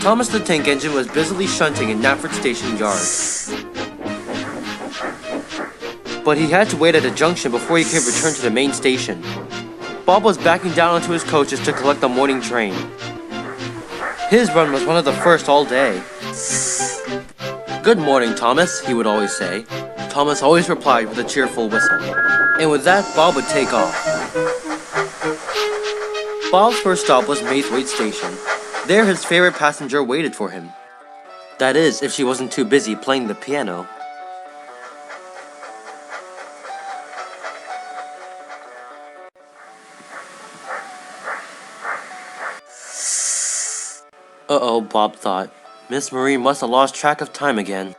Thomas the Tank Engine was busily shunting in Knapford Station Yard. But he had to wait at a junction before he could return to the main station. Bob was backing down onto his coaches to collect the morning train. His run was one of the first all day. "Good morning, Thomas," he would always say. Thomas always replied with a cheerful whistle. And with that, Bob would take off. Bob's first stop was Maithwaite Station. There his favorite passenger waited for him. That is, if she wasn't too busy playing the piano. Uh-oh, Bob thought. Miss Marie must have lost track of time again.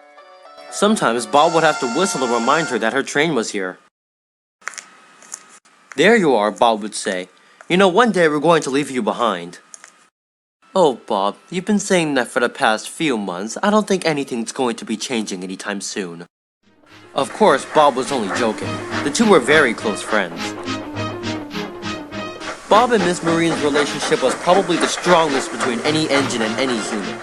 Sometimes Bob would have to whistle to remind her that her train was here. "There you are," Bob would say. "You know, one day we're going to leave you behind." "Oh, Bob, you've been saying that for the past few months. I don't think anything's going to be changing anytime soon." Of course, Bob was only joking. The two were very close friends. Bob and Miss Marine's relationship was probably the strongest between any engine and any human.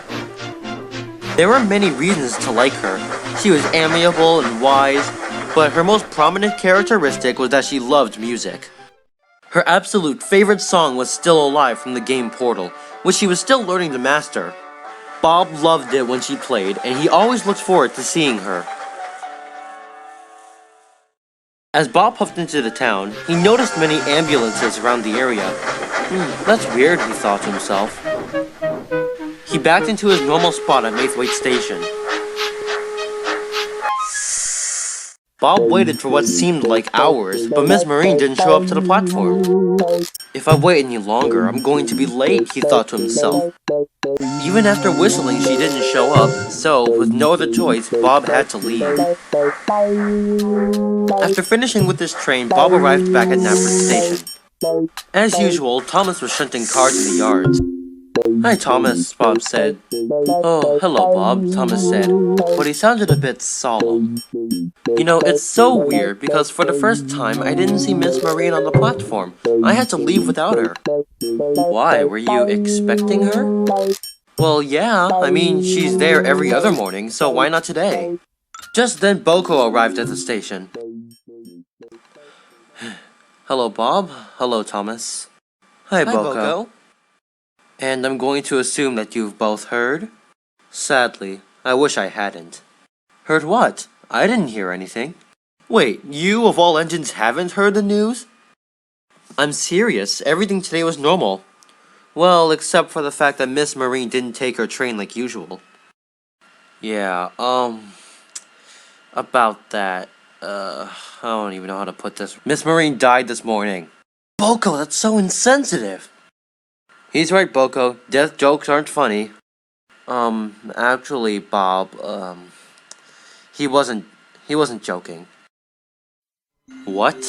There were many reasons to like her. She was amiable and wise, but her most prominent characteristic was that she loved music. Her absolute favorite song was Still Alive from the game Portal, which she was still learning to master. Bob loved it when she played, and he always looked forward to seeing her. As Bob puffed into the town, he noticed many ambulances around the area. That's weird, he thought to himself. He backed into his normal spot at Maithwaite Station. Bob waited for what seemed like hours, but Miss Marine didn't show up to the platform. "If I wait any longer, I'm going to be late," he thought to himself. Even after whistling, she didn't show up, so, with no other choice, Bob had to leave. After finishing with his train, Bob arrived back at Knapford Station. As usual, Thomas was shunting cars in the yards. "Hi, Thomas," Bob said. "Oh, hello, Bob," Thomas said, but he sounded a bit solemn. "You know, it's so weird, because for the first time, I didn't see Miss Marine on the platform. I had to leave without her." "Why, were you expecting her?" "Well, yeah, I mean, she's there every other morning, so why not today?" Just then, Boko arrived at the station. "Hello, Bob. Hello, Thomas." Hi, Boko. "And I'm going to assume that you've both heard?" "Sadly, I wish I hadn't." "Heard what? I didn't hear anything." "Wait, you of all engines haven't heard the news?" "I'm serious. Everything today was normal." "Well, except for the fact that Miss Marine didn't take her train like usual." "Yeah, about that, I don't even know how to put this. Miss Marine died this morning." "Boko, that's so insensitive." "He's right, Boko. Death jokes aren't funny." Actually, Bob, he wasn't joking." "What?"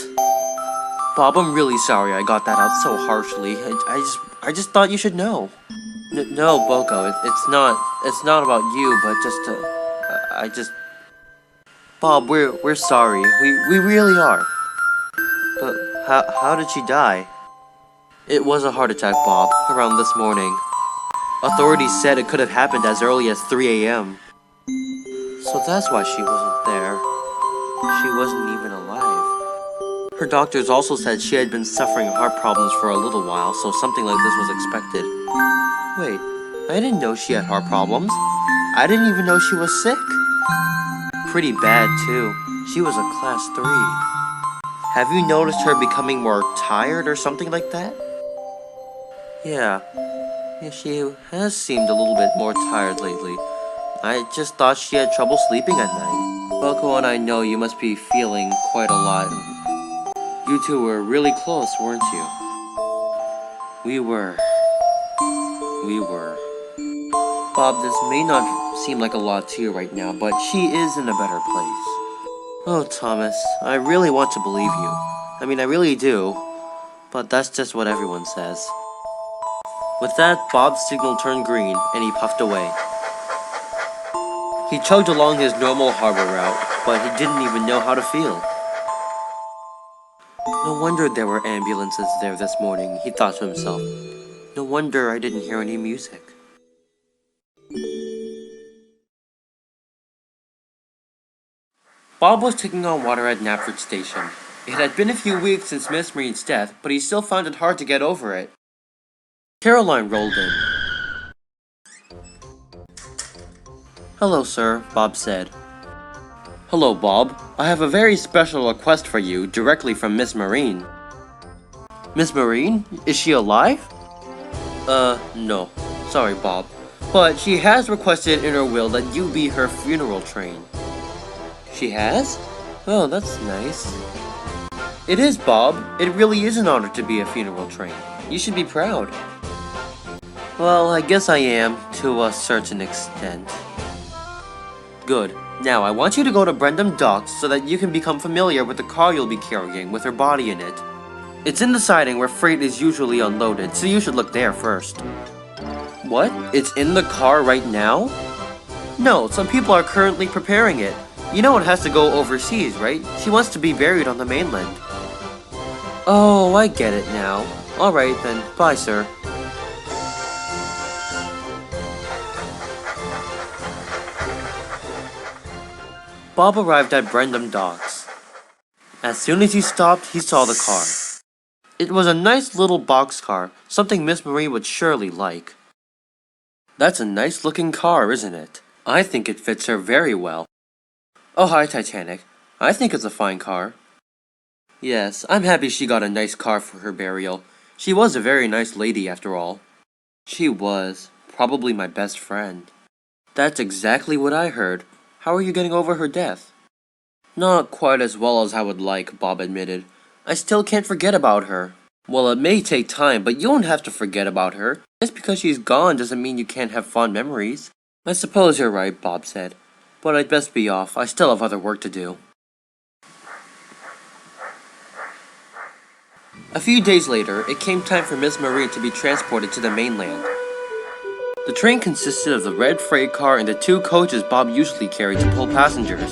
"Bob, I'm really sorry I got that out so harshly. I just thought you should know." No, Boko, it's not about you, but just, Bob, we're sorry. We really are." "But how did she die?" It was a heart attack, Bob, around this morning. Authorities said it could have happened as early as 3 a.m. So that's why she wasn't there. She wasn't even alive. Her doctors also said she had been suffering heart problems for a little while, so something like this was expected. Wait, I didn't know she had heart problems. I didn't even know she was sick. Pretty bad, too. She was a class 3. Have you noticed her becoming more tired or something like that? Yeah, she has seemed a little bit more tired lately. I just thought she had trouble sleeping at night. Boko and I know you must be feeling quite a lot. You two were really close, weren't you? We were. Bob, this may not seem like a lot to you right now, but she is in a better place. Oh, Thomas, I really want to believe you. I mean, I really do. But that's just what everyone says. With that, Bob's signal turned green, and he puffed away. He chugged along his normal harbor route, but he didn't even know how to feel. No wonder there were ambulances there this morning, he thought to himself. No wonder I didn't hear any music. Bob was taking on water at Knapford Station. It had been a few weeks since Miss Marine's death, but he still found it hard to get over it. Caroline rolled in. Hello, sir, Bob said. Hello, Bob. I have a very special request for you directly from Miss Marine. Miss Marine? Is she alive? No. Sorry, Bob. But she has requested in her will that you be her funeral train. She has? Oh, that's nice. It is, Bob. It really is an honor to be a funeral train. You should be proud. Well, I guess I am, to a certain extent. Good. Now, I want you to go to Brendam Docks so that you can become familiar with the car you'll be carrying with her body in it. It's in the siding where freight is usually unloaded, so you should look there first. What? It's in the car right now? No, some people are currently preparing it. You know it has to go overseas, right? She wants to be buried on the mainland. Oh, I get it now. Alright then, bye, sir. Bob arrived at Brendam Docks. As soon as he stopped, he saw the car. It was a nice little boxcar, something Miss Marie would surely like. That's a nice looking car, isn't it? I think it fits her very well. Oh, hi, Titanic. I think it's a fine car. Yes, I'm happy she got a nice car for her burial. She was a very nice lady, after all. She was. Probably my best friend. That's exactly what I heard. How are you getting over her death? Not quite as well as I would like, Bob admitted. I still can't forget about her. Well, it may take time, but you don't have to forget about her. Just because she's gone doesn't mean you can't have fond memories. I suppose you're right, Bob said. But I'd best be off. I still have other work to do. A few days later, it came time for Miss Marie to be transported to the mainland. The train consisted of the red freight car and the 2 coaches Bob usually carried to pull passengers.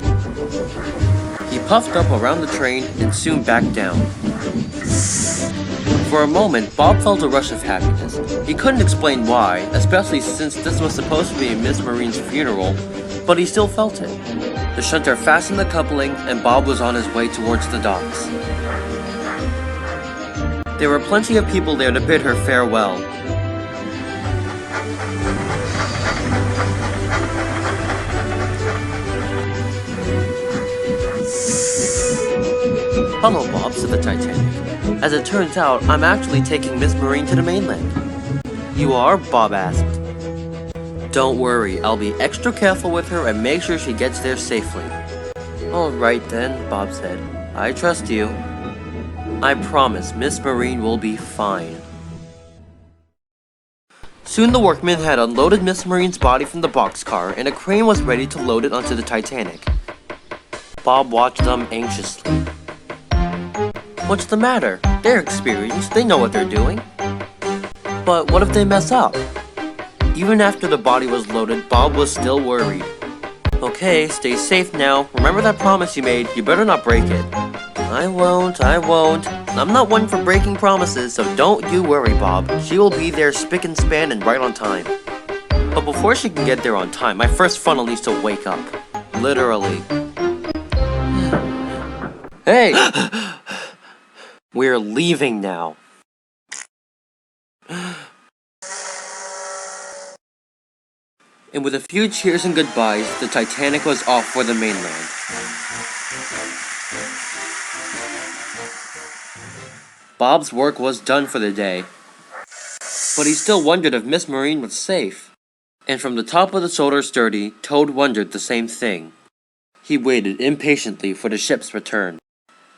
He puffed up around the train and soon backed down. For a moment, Bob felt a rush of happiness. He couldn't explain why, especially since this was supposed to be Miss Marine's funeral, but he still felt it. The shunter fastened the coupling, and Bob was on his way towards the docks. There were plenty of people there to bid her farewell. Hello, Bob, said the Titanic. As it turns out, I'm actually taking Miss Marine to the mainland. You are? Bob asked. Don't worry, I'll be extra careful with her and make sure she gets there safely. Alright then, Bob said. I trust you. I promise Miss Marine will be fine. Soon the workmen had unloaded Miss Marine's body from the boxcar and a crane was ready to load it onto the Titanic. Bob watched them anxiously. What's the matter? They're experienced, they know what they're doing. But what if they mess up? Even after the body was loaded, Bob was still worried. Okay, stay safe now. Remember that promise you made, you better not break it. I won't, I'm not one for breaking promises, so don't you worry, Bob. She will be there spick and span and right on time. But before she can get there on time, my first funnel needs to wake up. Literally. Hey! We're leaving now. And with a few cheers and goodbyes, the Titanic was off for the mainland. Bob's work was done for the day, but he still wondered if Miss Marine was safe. And from the top of the Sodor Sturdy, Toad wondered the same thing. He waited impatiently for the ship's return.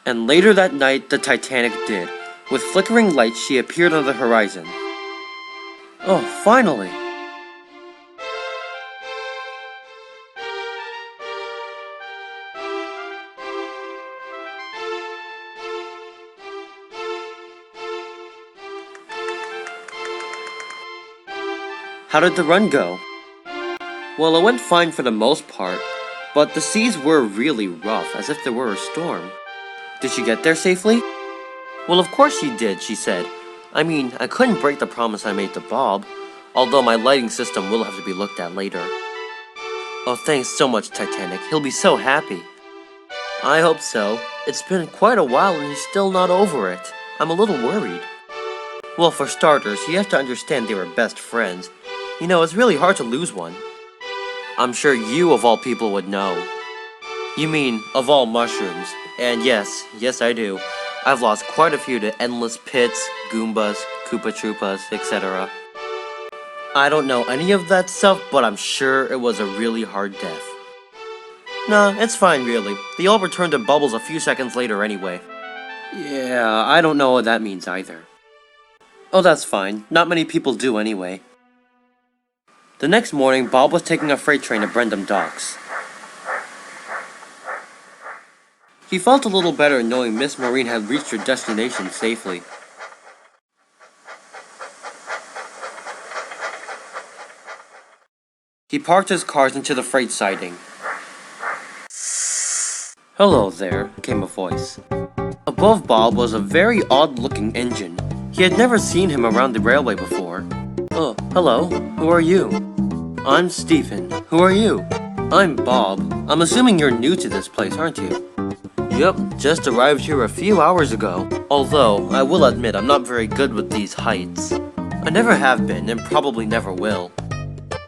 And later that night, the Titanic did. With flickering lights, she appeared on the horizon. Oh, finally! How did the run go? Well, it went fine for the most part, but the seas were really rough, as if there were a storm. Did she get there safely? Well, of course she did, she said. I mean, I couldn't break the promise I made to Bob, although my lighting system will have to be looked at later. Oh, thanks so much, Titanic. He'll be so happy. I hope so. It's been quite a while and he's still not over it. I'm a little worried. Well, for starters, you have to understand they were best friends. You know, it's really hard to lose one. I'm sure you, of all people, would know. You mean, of all mushrooms. And yes, I do. I've lost quite a few to endless pits, Goombas, Koopa Troopas, etc. I don't know any of that stuff, but I'm sure it was a really hard death. Nah, it's fine really. They all returned to bubbles a few seconds later anyway. Yeah, I don't know what that means either. Oh, that's fine. Not many people do anyway. The next morning, Bob was taking a freight train to Brendam Docks. He felt a little better knowing Miss Marine had reached her destination safely. He parked his cars into the freight siding. Hello there, came a voice. Above Bob was a very odd-looking engine. He had never seen him around the railway before. Oh, hello. Who are you? I'm Stephen. Who are you? I'm Bob. I'm assuming you're new to this place, aren't you? Yep, just arrived here a few hours ago. Although, I will admit I'm not very good with these heights. I never have been, and probably never will.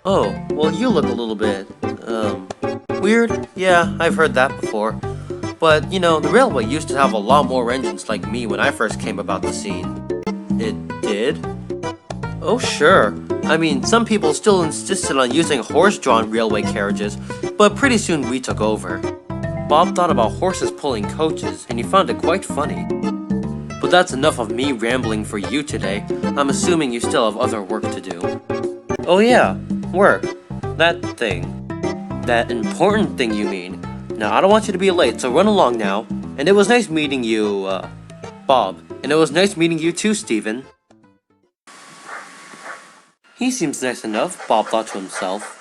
Oh, well you look a little bit, weird? Yeah, I've heard that before. But, you know, the railway used to have a lot more engines like me when I first came about the scene. It did? Oh, sure. I mean, some people still insisted on using horse-drawn railway carriages, but pretty soon we took over. Bob thought about horses pulling coaches, and he found it quite funny. But that's enough of me rambling for you today. I'm assuming you still have other work to do. Oh yeah, work. That thing. That important thing you mean. Now, I don't want you to be late, so run along now. And it was nice meeting you, Bob. And it was nice meeting you too, Stephen. He seems nice enough, Bob thought to himself.